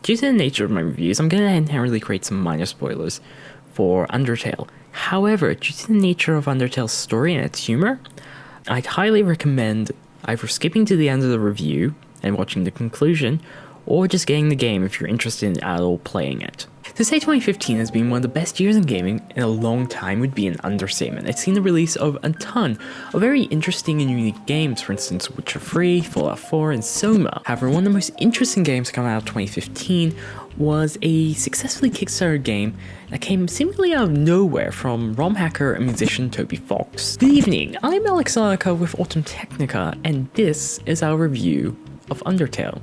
Due to the nature of my reviews, I'm going to inherently create some minor spoilers for Undertale. However, due to the nature of Undertale's story and its humor, I'd highly recommend either skipping to the end of the review and watching the conclusion, or just getting the game if you're interested in at all playing it. To say 2015 has been one of the best years in gaming in a long time would be an understatement. It's seen the release of a ton of very interesting and unique games, for instance Witcher 3, Fallout 4, and SOMA. However, one of the most interesting games to come out of 2015 was a successfully kickstarted game that came seemingly out of nowhere from ROM hacker and musician Toby Fox. Good evening, I'm Alex Alaka with Autem Technica, and this is our review of Undertale.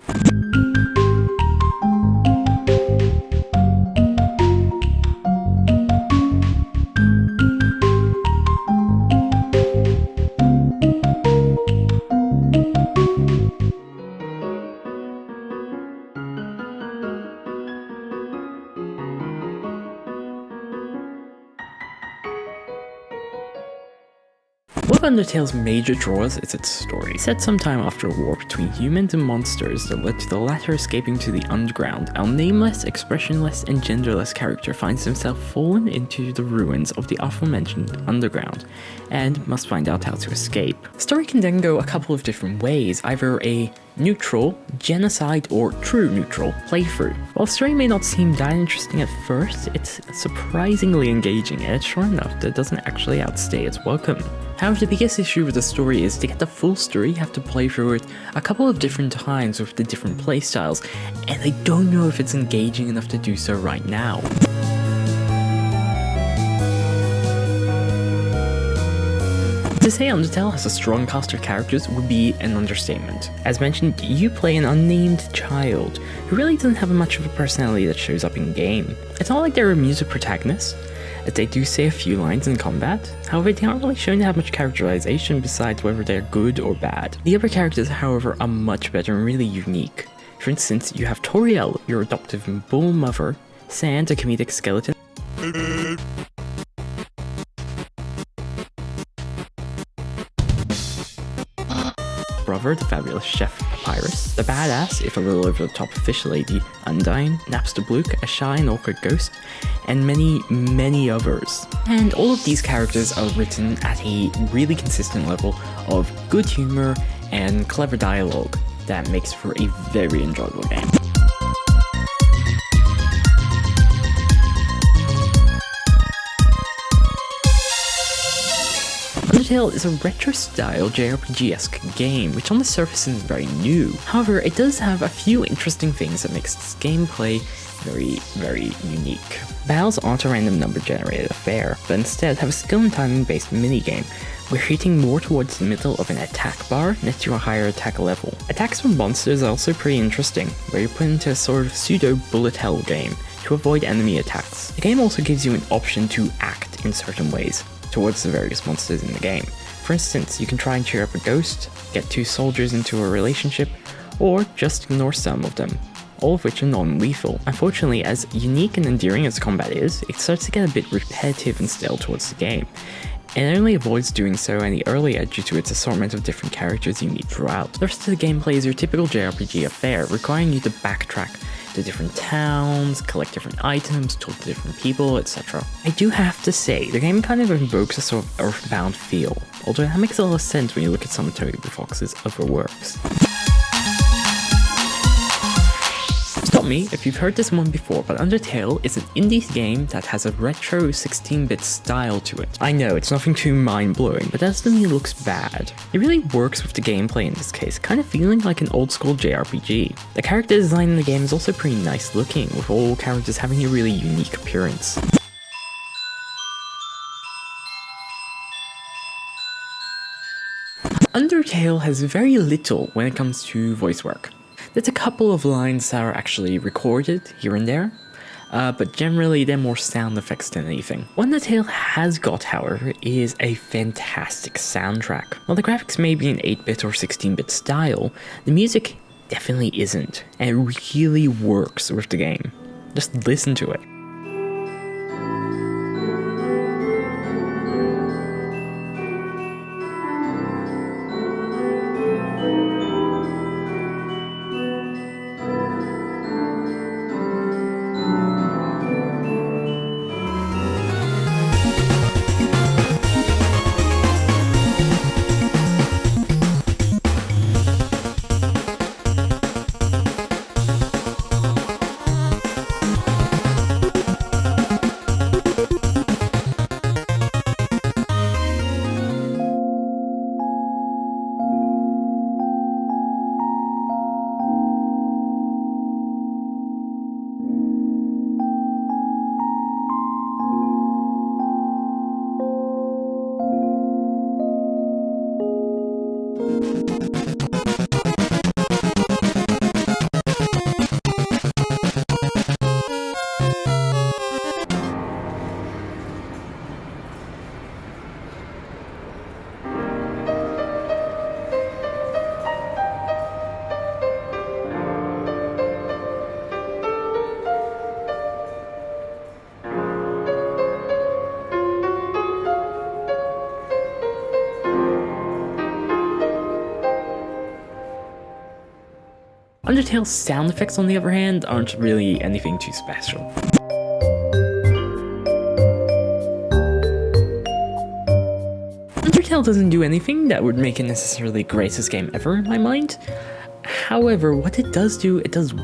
One of Undertale's major draws is its story. Set sometime after a war between humans and monsters that led to the latter escaping to the underground, our nameless, expressionless, and genderless character finds himself fallen into the ruins of the aforementioned underground, and must find out how to escape. The story can then go a couple of different ways, either a neutral, genocide, or true neutral playthrough. While the story may not seem that interesting at first, it's surprisingly engaging, and it's short enough that it doesn't actually outstay its welcome. However, the biggest issue with the story is to get the full story, you have to play through it a couple of different times with the different playstyles, and I don't know if it's engaging enough to do so right now. To say Undertale has a strong cast of characters would be an understatement. As mentioned, you play an unnamed child who really doesn't have much of a personality that shows up in game. It's not like they're a music protagonist, as they do say a few lines in combat. However, they aren't really shown to have much characterization besides whether they're good or bad. The other characters, however, are much better and really unique. For instance, you have Toriel, your adoptive bull mother, Sand, a comedic skeleton, brother, the fabulous chef Papyrus, the badass, if a little over the top fish lady Undyne, Napster Bluke, a shy and awkward ghost, and many, many others. And all of these characters are written at a really consistent level of good humor and clever dialogue that makes for a very enjoyable game. Undertale is a retro-style JRPG-esque game, which on the surface is very new. However, it does have a few interesting things that makes its gameplay very, very unique. Battles aren't a random number generated affair, but instead have a skill and timing based minigame, where hitting more towards the middle of an attack bar nets you a higher attack level. Attacks from monsters are also pretty interesting, where you're put into a sort of pseudo bullet hell game to avoid enemy attacks. The game also gives you an option to act in certain ways towards the various monsters in the game. For instance, you can try and cheer up a ghost, get two soldiers into a relationship, or just ignore some of them, all of which are non-lethal. Unfortunately, as unique and endearing as combat is, it starts to get a bit repetitive and stale towards the game, and it only avoids doing so any earlier due to its assortment of different characters you meet throughout. The rest of the gameplay is your typical JRPG affair, requiring you to backtrack to different towns, collect different items, talk to different people, etc. I do have to say, the game kind of invokes a sort of Earthbound feel, although that makes a lot of sense when you look at some of Toby Fox's other works. Stop me if you've heard this one before, but Undertale is an indie game that has a retro 16-bit style to it. I know, it's nothing too mind-blowing, but that doesn't mean it looks bad. It really works with the gameplay in this case, kind of feeling like an old-school JRPG. The character design in the game is also pretty nice looking, with all characters having a really unique appearance. Undertale has very little when it comes to voice work. There's a couple of lines that are actually recorded here and there, but generally they're more sound effects than anything. What Undertale has got, however, is a fantastic soundtrack. While the graphics may be an 8-bit or 16-bit style, the music definitely isn't, and it really works with the game. Just listen to it. Undertale's sound effects, on the other hand, aren't really anything too special. Undertale doesn't do anything that would make it necessarily the greatest game ever in my mind. However, what it does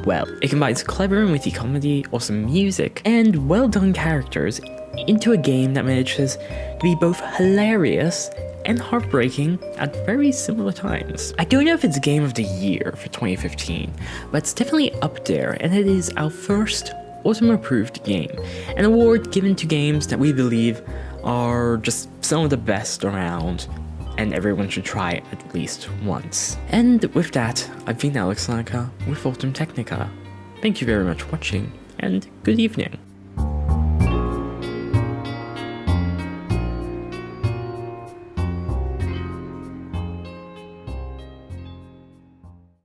well. It combines clever and witty comedy, awesome music, and well-done characters into a game that manages to be both hilarious and heartbreaking at very similar times. I don't know if it's Game of the Year for 2015, but it's definitely up there, and it is our first Autumn-approved game, an award given to games that we believe are just some of the best around, and everyone should try it at least once. And with that, I've been Alex Lanka with Autem Technica. Thank you very much for watching, and good evening.